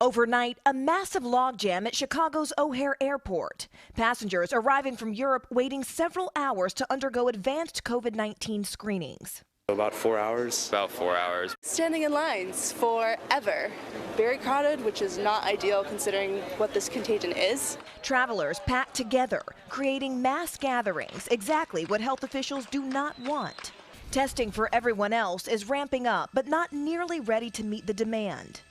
Overnight, a massive logjam at Chicago's O'Hare Airport. Passengers arriving from Europe waiting several hours to undergo advanced COVID-19 screenings. About 4 hours. About 4 hours. Standing in lines forever. Very crowded, which is not ideal considering what this contagion is. Travelers packed together, creating mass gatherings, exactly what health officials do not want. Testing for everyone else is ramping up, but not nearly ready to meet the demand.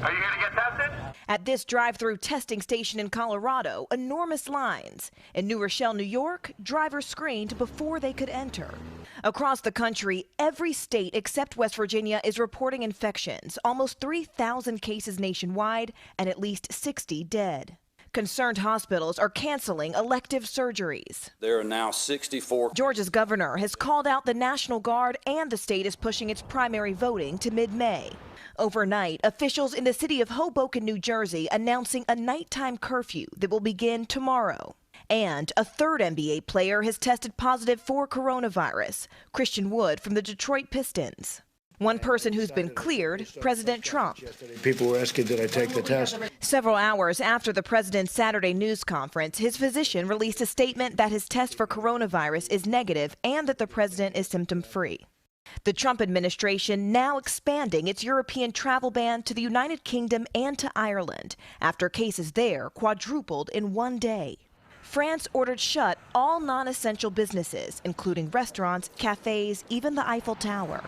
Are you here to get tested? At this drive-through testing station in Colorado, enormous lines. In New Rochelle, New York, drivers screened before they could enter. Across the country, every state except West Virginia is reporting infections, almost 3,000 cases nationwide and at least 60 dead. Concerned hospitals are canceling elective surgeries. There are now 64. Georgia's governor has called out the National Guard, and the state is pushing its primary voting to mid-May. Overnight, officials in the city of Hoboken, New Jersey, announcing a nighttime curfew that will begin tomorrow. And a third NBA player has tested positive for coronavirus, Christian Wood from the Detroit Pistons. One person who's been cleared, President Trump. People were asking, did I take the test? Several hours after the president's Saturday news conference, his physician released a statement that his test for coronavirus is negative and that the president is symptom-free. The Trump administration now expanding its European travel ban to the United Kingdom and to Ireland after cases there quadrupled in one day. France ordered shut all non-essential businesses, including restaurants, cafes, even the Eiffel Tower.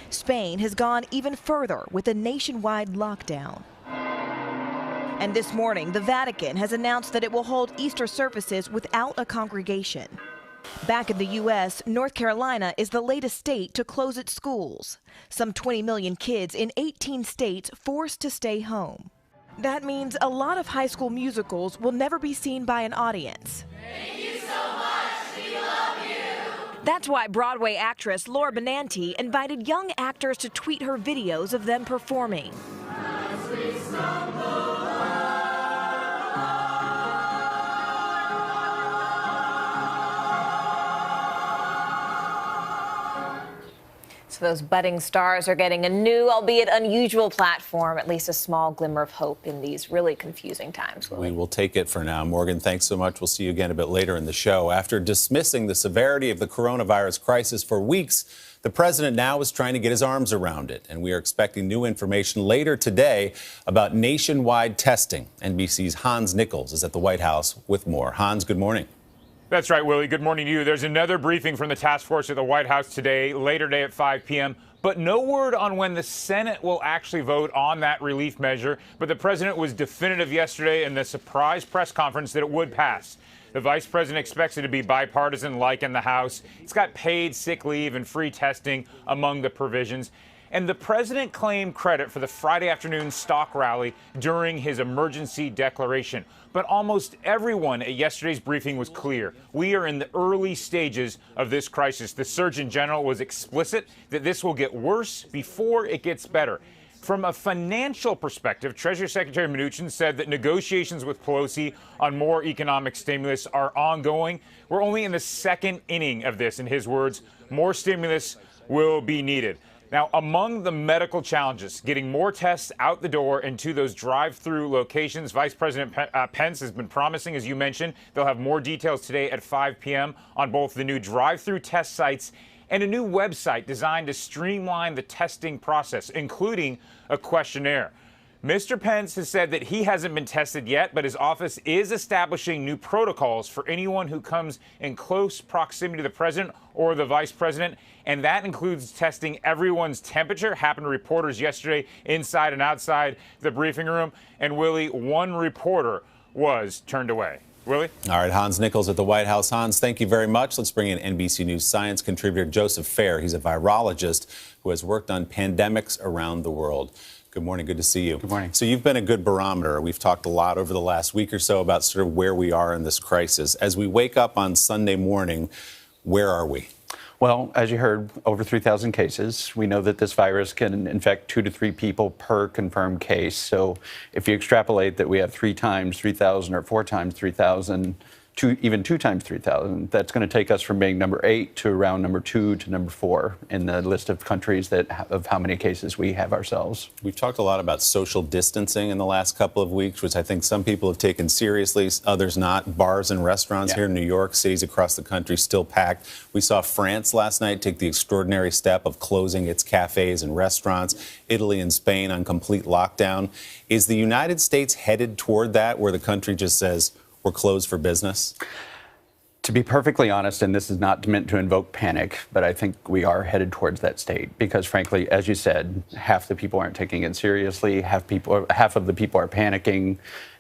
Spain has gone even further with a nationwide lockdown. And this morning, the Vatican has announced that it will hold Easter services without a congregation. Back in the U.S., North Carolina is the latest state to close its schools. Some 20 million kids in 18 states forced to stay home. That means a lot of high school musicals will never be seen by an audience. Thank you so much. We love you. That's why Broadway actress Laura Benanti invited young actors to tweet her videos of them performing. As we stumble. So those budding stars are getting a new, albeit unusual platform, at least a small glimmer of hope in these really confusing times. We will take it for now. Morgan, thanks so much. We'll see you again a bit later in the show. After dismissing the severity of the coronavirus crisis for weeks, the president now is trying to get his arms around it. And we are expecting new information later today about nationwide testing. NBC's Hans Nichols is at the White House with more. Hans, good morning. That's right, Willie. Good morning to you. There's another briefing from the task force at the White House today, later today at 5 p.m., but no word on when the Senate will actually vote on that relief measure. But the president was definitive yesterday in the surprise press conference that it would pass. The vice president expects it to be bipartisan, like in the House. It's got paid sick leave and free testing among the provisions. And the president claimed credit for the Friday afternoon stock rally during his emergency declaration. But almost everyone at yesterday's briefing was clear. We are in the early stages of this crisis. The Surgeon General was explicit that this will get worse before it gets better. From a financial perspective, Treasury Secretary Mnuchin said that negotiations with Pelosi on more economic stimulus are ongoing. We're only in the second inning of this, in his words. More stimulus will be needed. Now, among the medical challenges, getting more tests out the door and to those drive-through locations, Vice President Pence has been promising, as you mentioned, they'll have more details today at 5 p.m. on both the new drive-through test sites and a new website designed to streamline the testing process, including a questionnaire. Mr. Pence has said that he hasn't been tested yet, but his office is establishing new protocols for anyone who comes in close proximity to the president or the vice president. And that includes testing everyone's temperature. Happened to reporters yesterday inside and outside the briefing room. And Willie, one reporter was turned away. Willie? All right, Hans Nichols at the White House. Hans, thank you very much. Let's bring in NBC News science contributor Joseph Fair. He's a virologist who has worked on pandemics around the world. Good morning. Good to see you. Good morning. So you've been a good barometer. We've talked a lot over the last week or so about sort of where we are in this crisis. As we wake up on Sunday morning, where are we? Well, as you heard, over 3,000 cases. We know that this virus can infect 2 to 3 people per confirmed case. So if you extrapolate that we have 3 times 3,000 or 4 times 3,000, even 2 times 3,000. That's going to take us from being number 8 to around number 2 to number 4 in the list of countries of how many cases we have ourselves. We've talked a lot about social distancing in the last couple of weeks, which I think some people have taken seriously, others not. Bars and restaurants here in New York, cities across the country still packed. We saw France last night take the extraordinary step of closing its cafes and restaurants. Italy and Spain on complete lockdown. Is the United States headed toward that, where the country just says, we're closed for business? To be perfectly honest, and this is not meant to invoke panic, but I think we are headed towards that state because, frankly, as you said, half the people aren't taking it seriously, half of the people are panicking,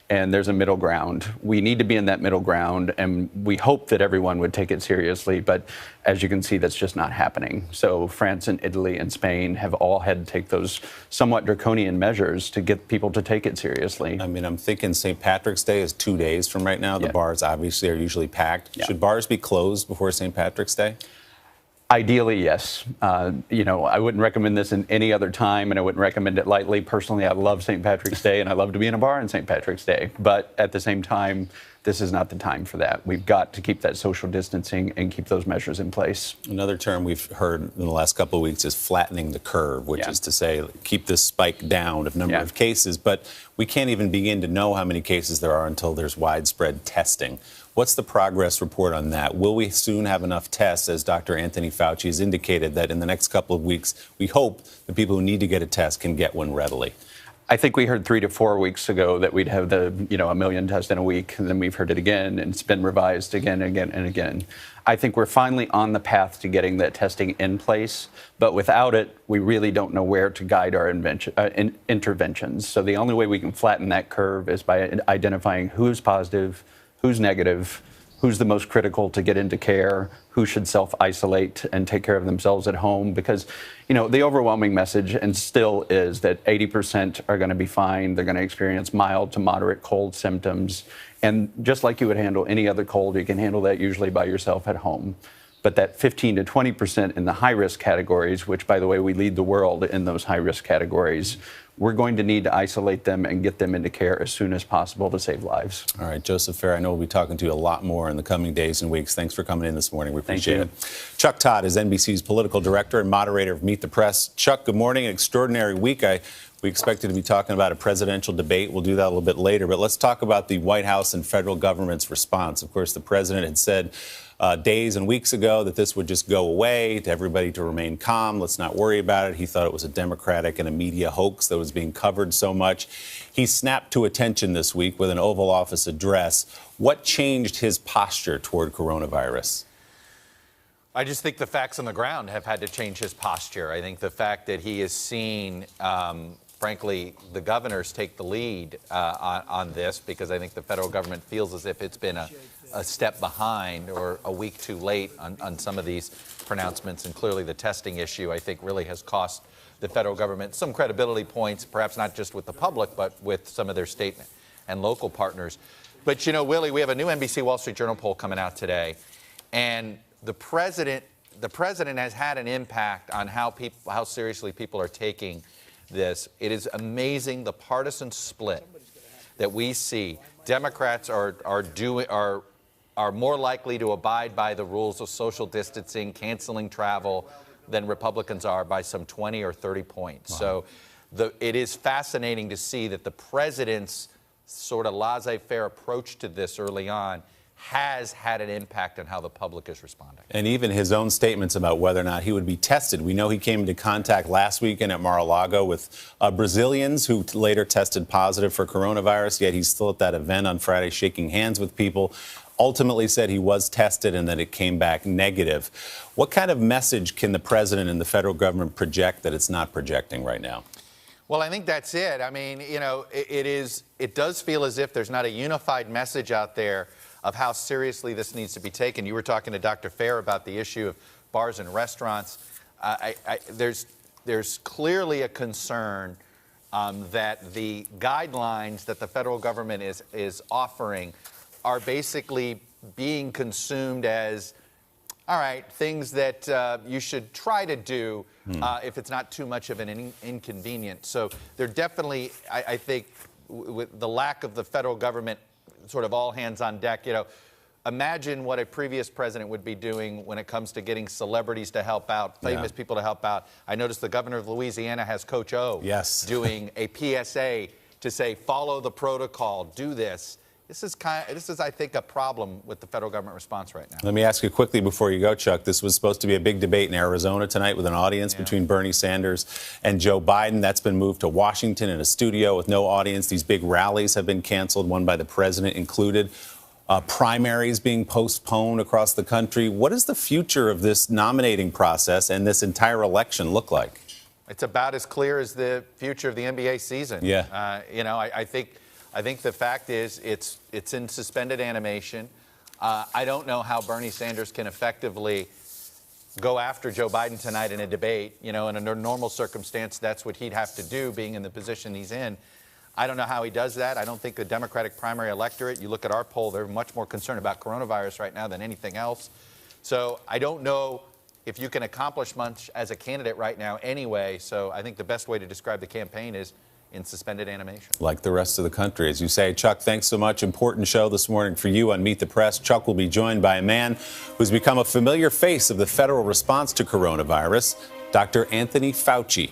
and there's a middle ground. We need to be in that middle ground, and we hope that everyone would take it seriously, but as you can see, that's just not happening. So France and Italy and Spain have all had to take those somewhat draconian measures to get people to take it seriously. I mean, I'm thinking St. Patrick's Day is 2 days from right now. The bars obviously are usually packed. Should bars be closed before St. Patrick's Day? Ideally, yes. You know, I wouldn't recommend this in any other time, and I wouldn't recommend it lightly. Personally, I love St. Patrick's Day, and I love to be in a bar on St. Patrick's Day. But at the same time, this is not the time for that. We've got to keep that social distancing and keep those measures in place. Another term we've heard in the last couple of weeks is flattening the curve, which is to say keep this spike down of number of cases. But we can't even begin to know how many cases there are until there's widespread testing. What's the progress report on that? Will we soon have enough tests, as Dr. Anthony Fauci has indicated, that in the next couple of weeks, we hope the people who need to get a test can get one readily? I think we heard 3 to 4 weeks ago that we'd have a million tests in a week, and then we've heard it again, and it's been revised again and again and again. I think we're finally on the path to getting that testing in place, but without it, we really don't know where to guide our interventions. So the only way we can flatten that curve is by identifying who's positive, who's negative, who's the most critical to get into care, who should self-isolate and take care of themselves at home. Because, the overwhelming message, and still is, that 80% are going to be fine. They're going to experience mild to moderate cold symptoms. And just like you would handle any other cold, you can handle that usually by yourself at home. But that 15 to 20% in the high-risk categories, which, by the way, we lead the world in those high-risk categories, we're going to need to isolate them and get them into care as soon as possible to save lives. All right, Joseph Fair, I know we'll be talking to you a lot more in the coming days and weeks. Thanks for coming in this morning. We appreciate it. Chuck Todd is NBC's political director and moderator of Meet the Press. Chuck, good morning. An extraordinary week. We expected to be talking about a presidential debate. We'll do that a little bit later. But let's talk about the White House and federal government's response. Of course, the president had said days and weeks ago that this would just go away, to everybody to remain calm. Let's not worry about it. He thought it was a Democratic and a media hoax that was being covered so much. He snapped to attention this week with an Oval Office address. What changed his posture toward coronavirus? I just think the facts on the ground have had to change his posture. I think the fact that he has seen, frankly, the governors take the lead on this, because I think the federal government feels as if it's been a step behind or a week too late on some of these pronouncements. And clearly the testing issue, I think, really has cost the federal government some credibility points, perhaps not just with the public, but with some of their state and local partners. But, Willie, we have a new NBC Wall Street Journal poll coming out today. And the president has had an impact on how seriously people are taking this. It is amazing the partisan split that we see. Democrats are more likely to abide by the rules of social distancing, canceling travel, than Republicans are by some 20 or 30 points. Wow. So it is fascinating to see that the president's sort of laissez-faire approach to this early on has had an impact on how the public is responding. And even his own statements about whether or not he would be tested. We know he came into contact last weekend at Mar-a-Lago with Brazilians who later tested positive for coronavirus, yet he's still at that event on Friday shaking hands with people. Ultimately said he was tested and that it came back negative. What kind of message can the president and the federal government project that it's not projecting right now? Well, I think that's it. I mean, it does feel as if there's not a unified message out there of how seriously this needs to be taken. You were talking to Dr. Fair about the issue of bars and restaurants. There's clearly a concern that the guidelines that the federal government is offering are basically being consumed as, all right, things that you should try to do if it's not too much of an inconvenience. So they're definitely, I think, with the lack of the federal government sort of all hands on deck, imagine what a previous president would be doing when it comes to getting celebrities to help out, famous people to help out. I noticed the governor of Louisiana has Coach O doing a PSA to say, follow the protocol, do this. This is, I think, a problem with the federal government response right now. Let me ask you quickly before you go, Chuck. This was supposed to be a big debate in Arizona tonight with an audience between Bernie Sanders and Joe Biden. That's been moved to Washington in a studio with no audience. These big rallies have been canceled, one by the president included. Primaries being postponed across the country. What does the future of this nominating process and this entire election look like? It's about as clear as the future of the NBA season. Yeah. I think the fact is it's in suspended animation. I don't know how Bernie Sanders can effectively go after Joe Biden tonight in a debate. In a normal circumstance, that's what he'd have to do, being in the position he's in. I don't know how he does that. I don't think the Democratic primary electorate, you look at our poll, they're much more concerned about coronavirus right now than anything else. So I don't know if you can accomplish much as a candidate right now anyway. So I think the best way to describe the campaign is in suspended animation. Like the rest of the country, as you say. Chuck, thanks so much. Important show this morning for you on Meet the Press. Chuck will be joined by a man who's become a familiar face of the federal response to coronavirus, Dr. Anthony Fauci.